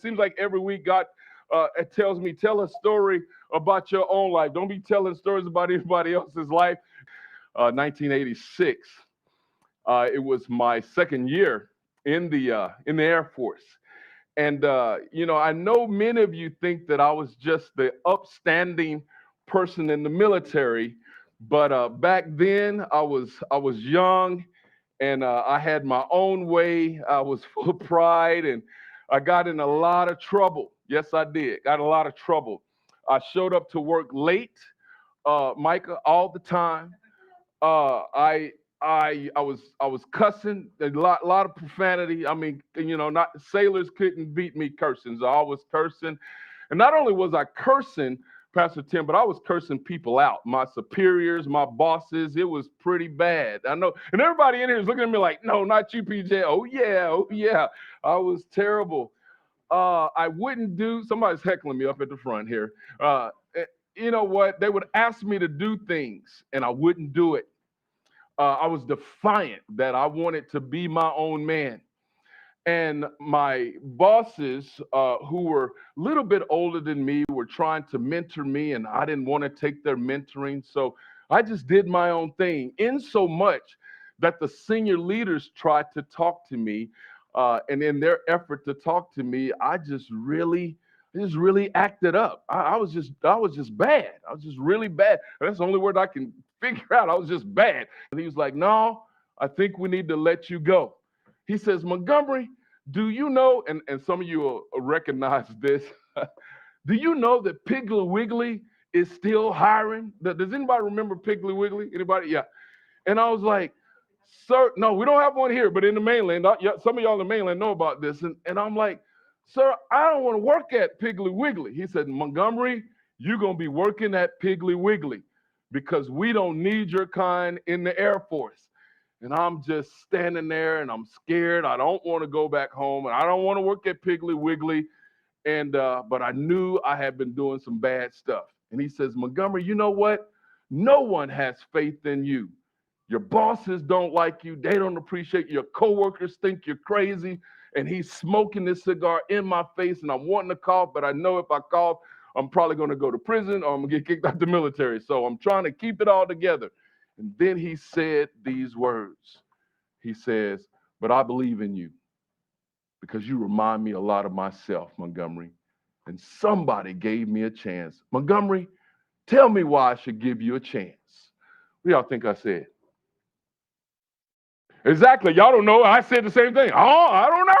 Seems like every week God it tells me, tell a story about your own life. Don't be telling stories about anybody else's life. 1986. It was my second year in the Air Force. And I know many of you think that I was just the upstanding person in the military, but back then I was young, and I had my own way. I was full of pride, and I got in a lot of trouble. Yes, I did. Got in a lot of trouble. I showed up to work late, Micah, all the time. I was cussing a lot of profanity. I mean, not sailors couldn't beat me cursing. So I was cursing, and not only was I cursing, Pastor Tim, but I was cursing people out, my superiors, my bosses. It was pretty bad. I know, and everybody in here is looking at me like, no, not you, PJ. Oh yeah, oh yeah. I was terrible. I wouldn't do. Somebody's heckling me up at the front here. You know what? They would ask me to do things, and I wouldn't do it. I was defiant that I wanted to be my own man. And my bosses, who were a little bit older than me, were trying to mentor me, and I didn't want to take their mentoring. So I just did my own thing, in so much that the senior leaders tried to talk to me. And in their effort to talk to me, I just really acted up. I was just bad. I was just really bad. That's the only word I can figure out. I was just bad. And he was like, no, I think we need to let you go. He says, Montgomery, do you know, and some of you will recognize this, do you know that Piggly Wiggly is still hiring? Does anybody remember Piggly Wiggly? Anybody? Yeah. And I was like, sir, no, we don't have one here, but in the mainland, yeah, some of y'all in the mainland know about this. And I'm like, sir, I don't want to work at Piggly Wiggly. He said, Montgomery, you're going to be working at Piggly Wiggly because we don't need your kind in the Air Force. And I'm just standing there and I'm scared. I don't want to go back home and I don't want to work at Piggly Wiggly. And but I knew I had been doing some bad stuff. And he says, Montgomery, you know what? No one has faith in you. Your bosses don't like you. They don't appreciate you. Your coworkers think you're crazy. And he's smoking this cigar in my face, and I'm wanting to cough, but I know if I cough, I'm probably going to go to prison or I'm going to get kicked out the military. So I'm trying to keep it all together. And then he said these words. He says, but I believe in you because you remind me a lot of myself, Montgomery. And somebody gave me a chance. Montgomery, tell me why I should give you a chance. What do y'all think I said? Exactly. Y'all don't know. I said the same thing. Oh, I don't know.